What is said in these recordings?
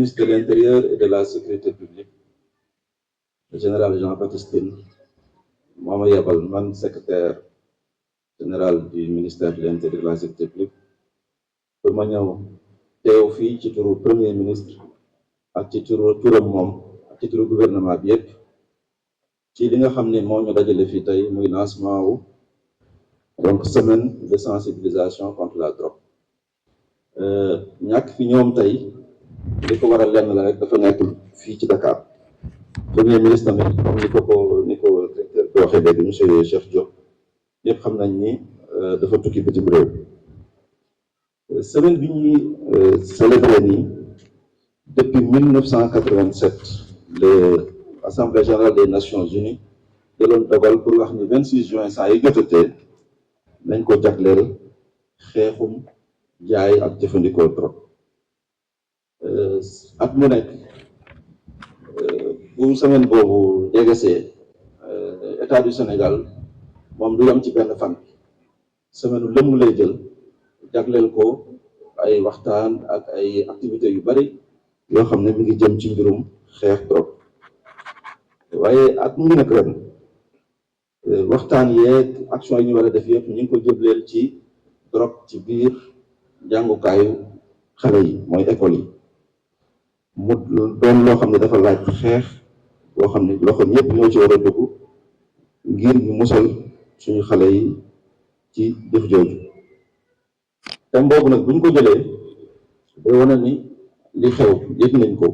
ministre de l'Intérieur et de la Sécurité publique, le général Jean-Baptiste Tine, moo ma yebal man secrétaire général du ministère de l'Intérieur et de la Sécurité publique pour ma ñëw teew fii ci turu premier ministre ak ci turam moom ak ci turu gouvernement bi yëpp ci li nga xam ne moo ñu dajale fii tey muy lancement wu donc semaine de sensibilisation contre la drogue. ñàkk fi ñoom tey li ko waral lenn la rek dafa nekkul fii ci Dakar premier ministre tamit comme ni ko directeur bi waxee léegi monsieur Cheikh Diop yëpp xam nañ ni dafa tukki bitim réew. Semaine bi ñuy célébré nii depuis 1987 l'Assemblée générale des Nations Unies jëloon dogal pour wax ni 26 juin saa yi jotatee nañ ko jagleel xeexum jaay ak jëfandikoo drogue. at mu nekk bu semaine boobu jegesee état du Sénégal moom du yam ci benn fan semaine lëmm lay jël jagleel ko ay waxtaan ak ay activités yu bari yoo xam ne mi ngi jëm ci mbirum xeex drogue. waaye at mu nekk ren waxtaan yeeg action yi ñu war a def yëpp ñu ngi ko jëbleel ci drogue ci biir jàngukaayu xale yi mooy école yi mu doon loo xam ne dafa laaj xeex boo xam ne loxo ñëpp ñoo ci war a dugg ngir ñu musal suñu xale yi ci jëf jooju. thème boobu nag buñ ko jëlee day wane ni li xew yëg nañ ko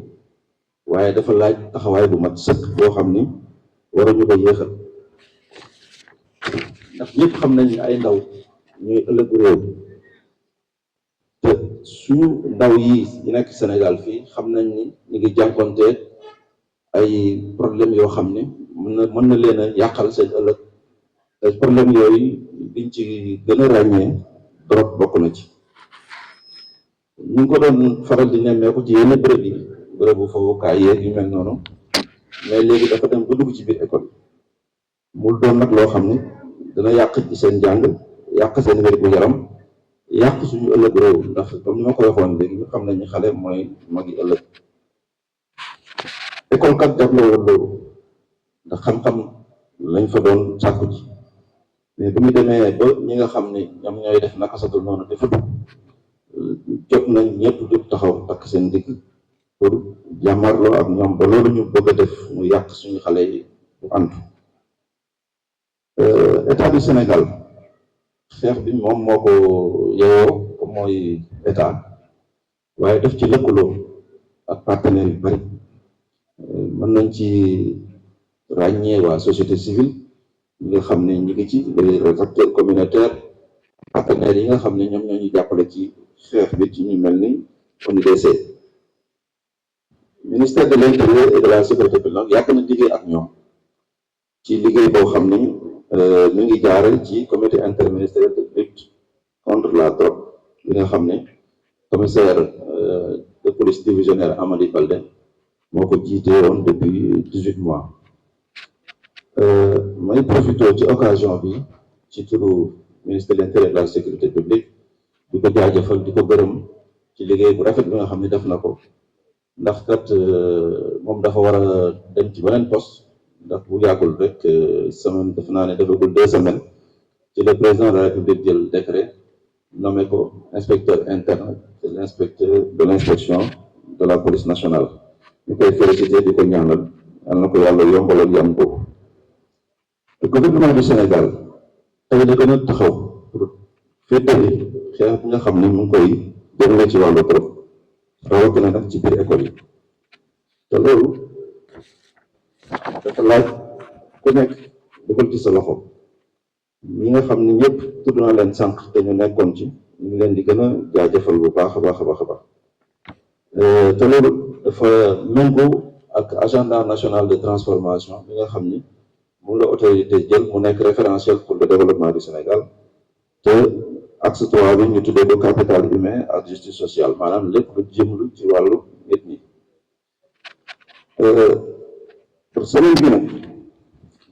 waaye dafa laaj taxawaay bu mat sëkk boo xam ni waruñu ko yéexal ndax ñëpp xam nañ ay ndaw ñooy ëllëgu réew te suñu ndaw yi nekk Sénégal fii xam nañ ni ñu ngi jànkonte ay problème yoo xam ne mën na leen a yàqal seen ëllëg te problème yooyu biñ ci gën a ràññee drogue bokk na ci. ñu ngi ko doon faral di nemmeeku ci yenn bërëb yi bërëbu fowukaay yeeg yu mel noonu mais léegi dafa dem ba dugg ci biir école mu doon nag loo xam ne dana yàq ci seen jàng yàq seen wér-gu-yaram yàq suñu ëllëg réew ndax comme ni ma ko waxoon léegi ñu xam nañu xale mooy magi ëllëg. école kat jagloo woon loolu ndax xam-xam lañ fa doon sàkku ji mais bu ñu demee ba ñi nga xam ne ñoom ñooy def naka satul noonu dafa dugg jot nañ ñëpp du taxaw takk seen digg pour jàmmarloo ak ñoom ba loolu ñu bëgg a def mu yàq suñu xale yi bu antu. état du Sénégal xeex bi moom moo ko yeyoo comme mooy état waaye def ci lëkkaloo ak partenaires yu bari mën nañ ci ràññee waa société civile ñi nga xam ne ñi ngi ci les acteurs communautaires partenaires yi nga xam ne ñoom ñoo ñu jàppale ci xeex bi ci ñu mel ni ONUDC. ministère de l'Intérieur et de la Sécurité publique nag yàgg na liggéey ak ñoom ci liggéey boo xam ni mi ngi jaare ci comité interministériel de lutte contre la drogue li nga xam ne commissaire de police divisionnaire Amady Baldé moo ko jiitee woon depuis 18 mois. may profité ci occasion bi ci turu ministre de l'Intérieur et de la Sécurité publique di ko jaajëfal di ko gërëm ci liggéey bu rafet bi nga xam ne def na ko ndax kat moom dafa war a dem ci beneen poste ndax bu yàggul rek semaine def naa ne defagul 2 semaines ci le président de la République jël décret nommé ko inspecteur interne de l'inspecteur de l'inspection de la police nationale ñu koy félicité di ko ñaanal yal na ko yàlla yombalal yan boobu. Le gouvernement du Sénégal tey da gën a taxaw pour féetali xeex bi nga xam ne mu ngi koy jëmale ci wàllu drogue rawatina nag ci biir école yi te loolu dafa laaj ku nekk dugal ci sa loxo ñi nga xam ne ñëpp tudd naa leen sànq te ñu nekkoon ci ñu ngi leen di gën a jaajëfal bu baax a baax a baax a baax te loolu dafa méngoo ak agenda national de transformation bi nga xam ni mu la autorité jël mu nekk référentiel pour le développement du Sénégal te axe 3 bi ñu tuddee ko capital humain ak justice sociale maanaam lépp lu jëmlu ci wàllu nit ñi. pour semaine bi nag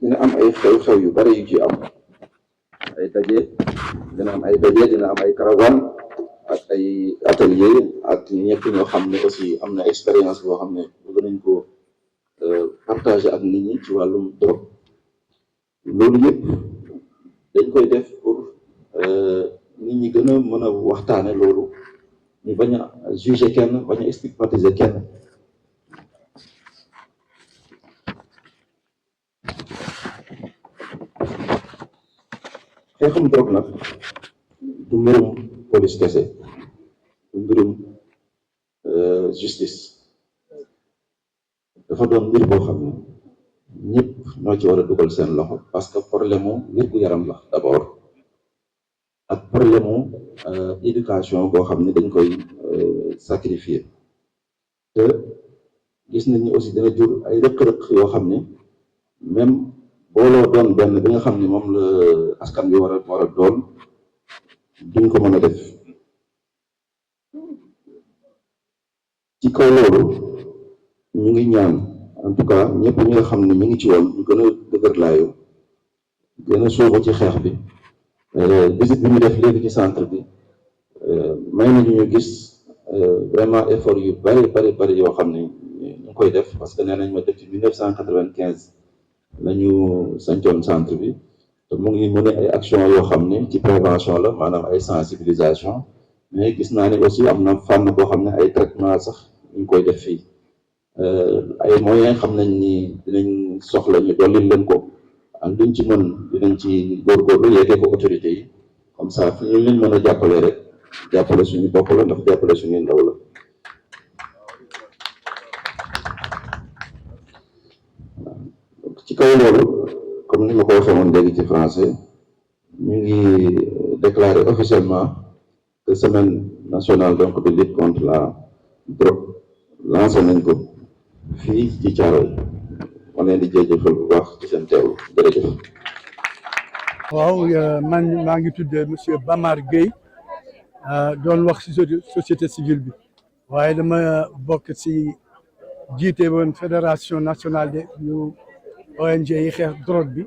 dina am ay xew-xew yu bari yu ci am ay daje dina am ay caravane ak ay atelier ak ñëpp ñoo xam ne aussi am na expérience boo xam ne bëgg nañ ko partager ak nit ñi ci wàllum drogue loolu yëpp dañ koy def pour nit ñi gën a mën a waxtaane loolu ñu bañ a juger kenn bañ a stigmatiser kenn. xeexum drogue nag du mbirum police kese du mbirum justice dafa doon mbir boo xam ne ñëpp ñoo ci war a dugal seen loxo parce que problème mu wér-gu-yaram la d'abord ak problème mu éducation boo xam ne dañ koy sacrifier te gis nañ ni aussi dina jur ay rëq-rëq yoo xam ne même booloo doon benn bi nga xam ne moom la askan bi war a doon duñ ko mën a def ci kaw loolu ñu ngi ñaan en tout cas ñëpp ñi nga xam ne ñu ngi ci woon ñu gën a dëgër laayu gën a suuxu ci xeex bi visite bi ñu def léegi ci centre bi may nañu ñu gis vraiment effort yu bari yoo xam ne ñu ngi koy def parce que nee nañ ma depuis 1995 la ñu sancoon centre bi te mu ngi mën ay action yoo xam ne ci prévention la maanaam ay sensibilisation mais gis naa ne aussi am na fànn boo xam ne ay traitement sax ñu ngi koy def fii ay moyens xam nañ ni dinañ soxla ñu dolli leen ko ak duñ ci mën dinañ ci góorgóorlu yeggee ko autorité yi comme ça fi ñu leen mën a jàppale rek jàppale suñu bopp la ndax jàppale suñu ndaw la. ci kaw loolu comme ni ma ko waxee woon léegi ci français ñu ngi déclarer officiellement que semaine nationale donc de lutte contre la drogue lancé nañ ko fii ci Thiaroye ma leen di jërëjëfal bu baax ci seen teewlu jërëjëf. waaw man maa ngi tudd monsieur Bamar Gueye doon wax ci société civile bi waaye dama bokk ci jiite woon fédération nationale de ñu ONG yi xeex drogue bi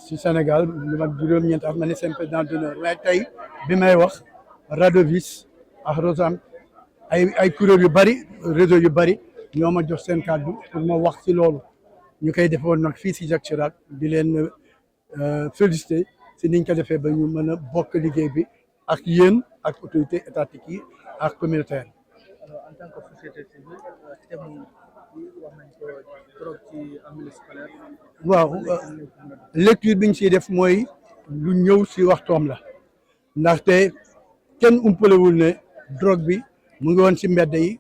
ci Sénégal lu mag juróom-ñeent at ma ne seen président d'honneur waaye tey bi may wax Radovis ak Rosam ay kuréel yu bari réseau yu bari ñoo ma jox seen kàddu pour ma wax ci loolu ñu koy defoon nag fii ci Jacques Chirac di leen féliciter ci niñ ko defee ba ñu mën a bokk liggéey bi ak yéen ak autorité étatique yi ak communautaire. Alors en tant que société civile thème bi wax nañ ko trop ci en milieu scolaire. waaw lecture bi ñu ciy def mooy lu ñëw ci waxtoom la ndaxte kenn umpalewul ne drogue bi mu ngi woon ci mbedd yi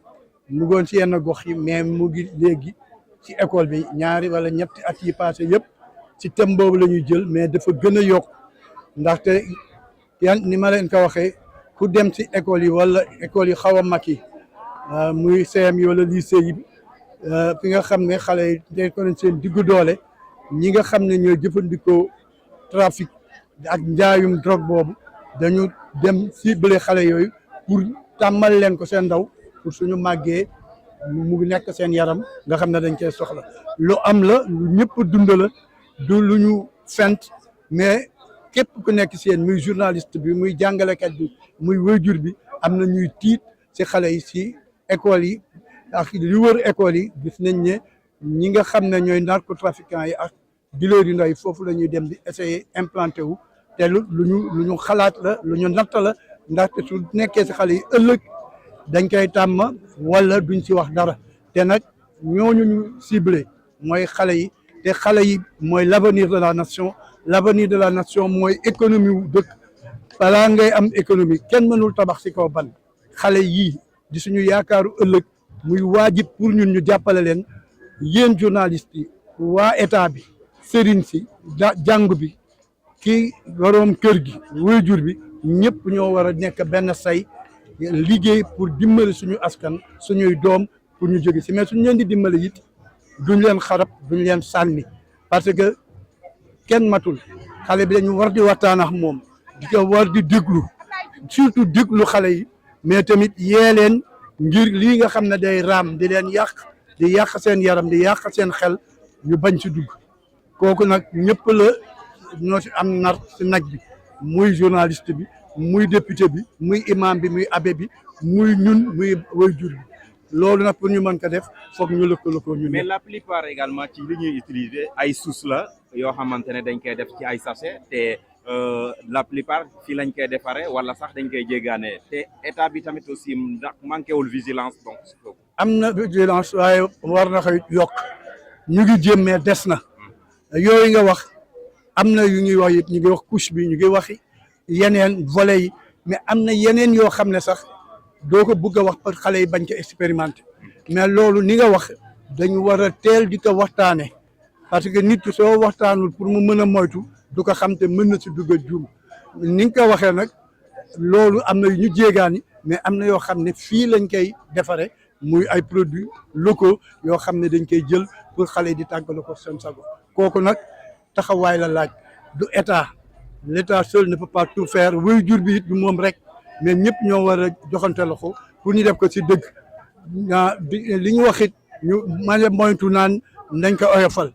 mu ngi woon ci yenn gox yi mais mu ngi léegi ci école bi ñaari wala ñetti at yi passé yëpp ci thème boobu la ñuy jël mais dafa gën a yokk ndaxte yan ni ma leen ko waxee ku dem ci école yi wala école yi xaw a mag yi muy CM yi wala lycée yi fi nga xam ne xale yi dañ ko leen seen diggu doole ñi nga xam ne ñooy jëfandikoo trafic ak njaayum drogue boobu dañu dem ciblé xale yooyu pour tàmmal leen ko seen ndaw pour suñu màggee mu nekk seen yaram nga xam ne dañ koy soxla lu am la lu ñëpp dund la du lu ñu fent mais képp ku nekk si yéen muy journaliste bi muy jàngalekat bi muy waajur bi am na ñuy tiit si xale yi si école yi ak li wër école yi gis nañ ne ñi nga xam ne ñooy narcotrafiquants yi ak dealers yu ndaw yi foofu la ñuy dem di essayer implanté wu te lu ñu xalaat la lu ñu natt la ndaxte su nekkee si xale yi ëllëg dañ koy tàmm wala duñ si wax dara te nag ñooñu ñu ciblé mooy xale yi te xale yi mooy l'avenir de la nation l'avenir de la nation mooy économie wu dëkk balaa ngay am économie kenn mënul tabax si kaw ban xale yii di suñu yaakaaru ëllëg muy waajib pour ñun ñu jàppale leen yéen journalistes yi waa état bi sëriñ si jàngu bi kii waroom kër gi waajur bi ñëpp ñoo war a nekk benn say liggéey pour dimbali suñu askan suñuy doom pour ñu jóge si mais suñu leen di dimbali it duñ leen xarab duñ leen sànni parce que kenn matul xale bi dañu war di waxtaan ak moom di ko war di déglu surtout déglu xale yi mais tamit yee leen ngir lii nga xam ne day raam di leen di yàq seen yaram di yàq seen xel ñu bañ si dugg kooku nag ñëpp la ñoo si am nar si nag bi muy journaliste bi muy député bi muy imam bi muy abbé bi muy ñun muy waajur bi loolu nag pour ñu mën ko def foog ñu lëkkaloo ko ñun. mais la plupart également ci li ñuy utiliser ay sources la yoo xamante ne dañ koy def ci ay sachet te la plupart fii lañ koy defaree wala sax dañ koy jéggaane te état bi tamit aussi ndax manqué wul vigilance donc. am na vigilance waaye war na koy yokk ñu ngi jéem mais des na yooyu nga wax am na yu ñuy wax it ñu ngi wax couche bi ñu ngi wax yeneen volet yi mais am na yeneen yoo xam ne sax doo ko bëgg a wax pour xale yi bañ ko expérimenter mais loolu ni nga wax dañu war a teel di ko waxtaane parce que nit ki soo waxtaanul pour mu mën a moytu du ko xam te mën na si dugg a juum ni nga ko waxee nag loolu am na yu ñu jéegaani mais am na yoo xam ne fii lañ koy defaree muy ay produits locaux yoo xam ne dañ koy jël pour xale yi di tàggale ko seen sago kooku nag taxawaay la laaj du état l'état seul ne peut pas tout faire waajur bi it du moom rek mais ñëpp ñoo war a joxante loxo pour ñu def ko si dëgg li ñu wax it ñu mën a moytu naan nañ ko oyofal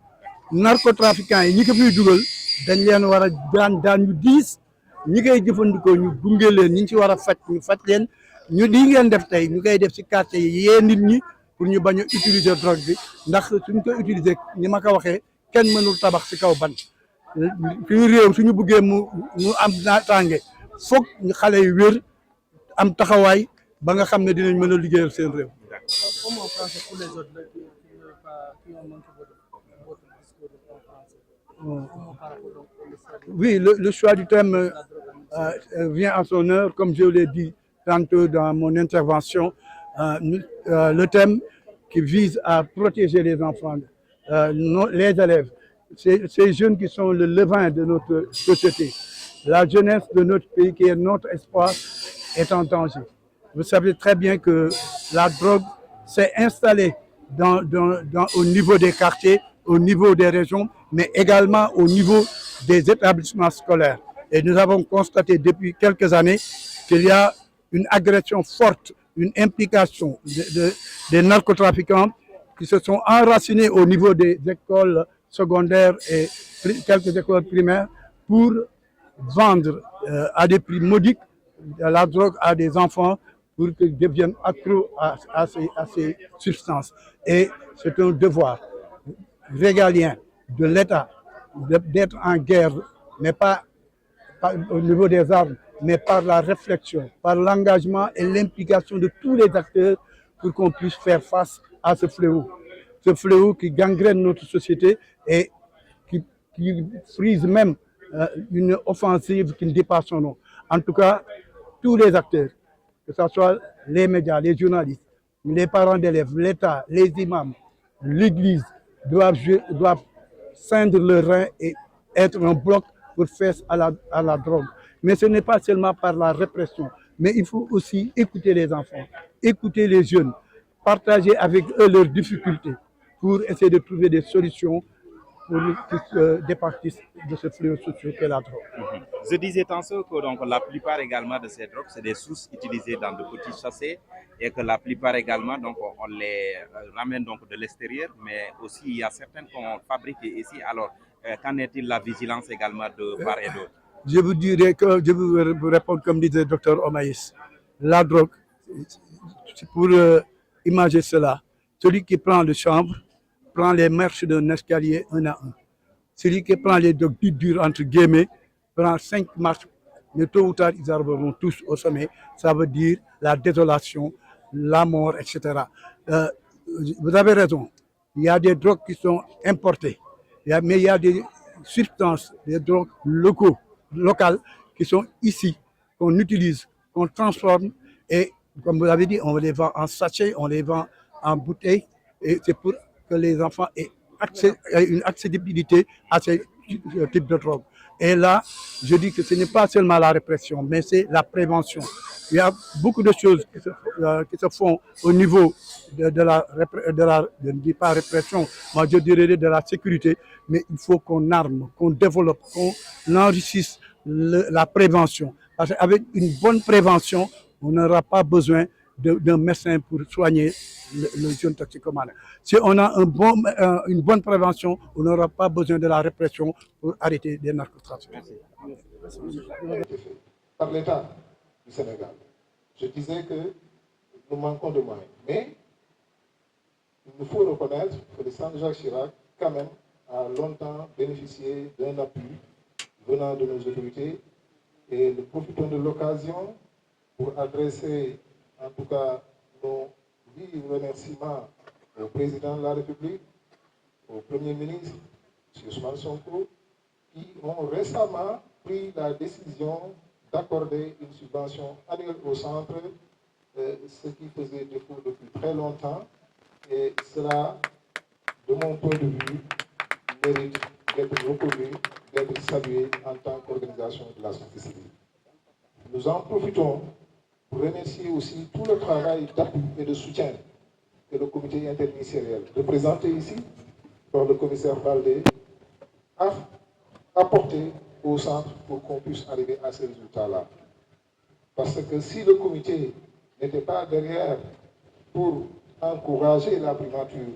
narcotrafiquants yi ñi ko fiy dugal dañ leen war a daan ñu diis ñi koy jëfandikoo ñu gunge leen ñi ci war a faj ñu faj leen ñu lii ngeen def tey ñu koy def si quartier yi yee nit ñi pour ñu bañ a utiliser drogue bi ndax suñ ko utiliser ni ma ko waxee kenn mënul tabax si kaw ban suñu réew suñu buggee mu am naataange foog ñu xale yi wér am taxawaay ba nga xam ne dinañ mën a liggéeyal seen réew. Comment en français pour les autres là, qui ont manqué votre discours en français? Comment par rapport donc au message? Oui, le choix du thème vient à son heure, comme je l'ai dit tantôt dans mon intervention. Le thème qui vise à protéger les enfants, les élèves, ces jeunes qui sont le levain de notre société. La jeunesse de notre pays, qui est notre espoir, est en danger. Vous savez très bien que la drogue s'est installée au niveau des quartiers, au niveau des régions, mais également au niveau des établissements scolaires. Et nous avons constaté depuis quelques années qu'il y a une agression forte, une implication des narcotrafiquants qui se sont enracinés au niveau des écoles secondaires et quelques écoles primaires pour vendre à des prix modiques la drogue à des enfants pour qu'ils deviennent accros à ces substances. Et c'est un devoir régalien de l'État d'être en guerre, mais pas au niveau des armes, mais par la réflexion, par l'engagement et l'implication de tous les acteurs pour qu'on puisse faire face à ce fléau qui gangrène notre société et qui frise même une offensive qui ne dit pas son nom. En tout cas, tous les acteurs, que ce soit les médias, les journalistes, les parents d'élèves, l'État, les imams, l'Église, doivent ceindre le rein et être un bloc pour faire à la drogue. Mais ce n'est pas seulement par la répression, mais il faut aussi écouter les enfants, écouter les jeunes, partager avec eux leurs difficultés pour essayer de trouver des solutions pour qu'ils se départissent de ce fléau social qu'est la drogue. Je disais tantôt que donc, la plupart également de ces drogues, c'est des sources utilisées dans de petits sachets et que la plupart également, donc, on les ramène donc de l'extérieur, mais aussi il y a certaines qu'on fabrique ici. Alors, qu'en est-il de la vigilance également de part et d'autre? Je vous dirais que je vais vous répondre comme disait le docteur Omaïs. La drogue, c'est pour imaginer cela. Celui qui prend le chambre prend les marches d'un escalier un à un. Celui qui prend les drogues dites dures, entre guillemets, prend 5 marches, mais tôt ou tard, ils arriveront tous au sommet. Ça veut dire la désolation, la mort, etc. Vous avez raison. Il y a des drogues qui sont importées, mais il y a des substances, des drogues locales qui sont ici, qu'on utilise, qu'on transforme et, comme vous l'avez dit, on les vend en sachet, on les vend en bouteilles et c'est pour que les enfants aient une accessibilité à ces types de drogue. Et là, je dis que ce n'est pas seulement la répression, mais c'est la prévention. Il y a beaucoup de choses qui se font au niveau je ne dis pas répression, moi je dirais de la sécurité, mais il faut qu'on arme, qu'on développe, qu'on enrichisse la prévention. Parce qu'avec une bonne prévention, on n'aura pas besoin d'un médecin pour soigner le jeune toxicomane. Si on a une bonne prévention, on n'aura pas besoin de la répression pour arrêter les narcotrafics. Merci. par l'État du Sénégal. Je disais que nous manquons de moyens. Mais il nous faut reconnaître que le centre Jacques Chirac, quand même, a longtemps bénéficié d'un appui venant de nos autorités. Et nous profitons de l'occasion pour adresser, en tout cas, nos vifs remerciements au président de la République, au Premier ministre, M. Ousmane Sonko, qui ont récemment pris la décision d'accorder une subvention annuelle au centre, ce qui faisait défaut depuis très longtemps. Et cela, de mon point de vue, mérite d'être reconnu, d'être salué en tant qu'organisation de la société civile. Nous en profitons pour remercier aussi tout le travail d'appui et de soutien que le comité interministériel, représenté ici par le commissaire Baldé, a apporté au centre pour qu'on puisse arriver à ces résultats-là. Parce que si le comité n'était pas derrière pour encourager la primature,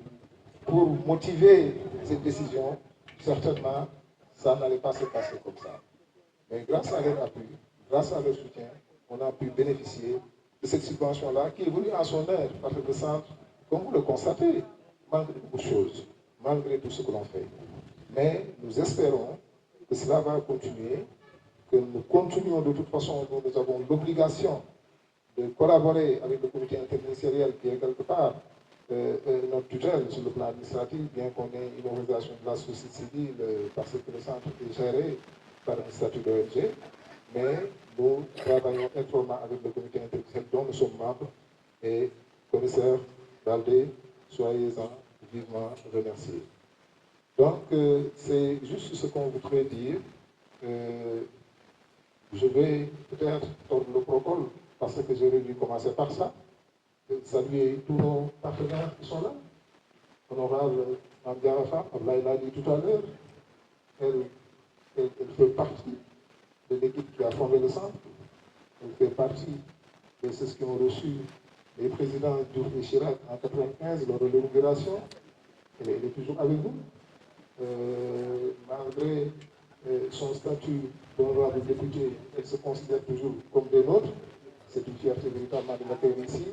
pour motiver cette décision, certainement, ça n'allait pas se passer comme ça. Mais grâce à leur appui, grâce à leur soutien, on a pu bénéficier de cette subvention-là qui est venue à son heure, parce que le centre, comme vous le constatez, manque de beaucoup de choses, malgré tout ce que l'on fait. Mais nous espérons que cela va continuer, que nous continuons de toute façon, nous avons l'obligation de collaborer avec le comité interministériel qui est quelque part notre tutelle sur le plan administratif, bien qu'on ait une organisation de la société civile parce que le centre est géré par un statut d'ONG, mais nous travaillons étroitement avec le comité interministériel dont nous sommes membres et commissaire Baldé, soyez-en vivement remerciés. Donc, c'est juste ce qu'on voudrait dire. Je vais peut-être tordre le protocole parce que j'aurais dû commencer par ça. Saluer tous nos partenaires qui sont là. Honorable Mamdiara Fam, Ablaï l'a dit tout à l'heure, elle fait partie de l'équipe qui a fondé le centre. Elle fait partie de ceux qui ont reçu les présidents Diouf et Chirac en 1995 lors de l'inauguration. Elle est toujours avec nous. Malgré son statut d'honorable député, elle se considère toujours comme des nôtres. C'est une fierté véritablement de l'accueillir ici.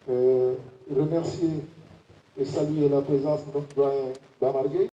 Remercier et saluer la présence de notre doyen Bamargué,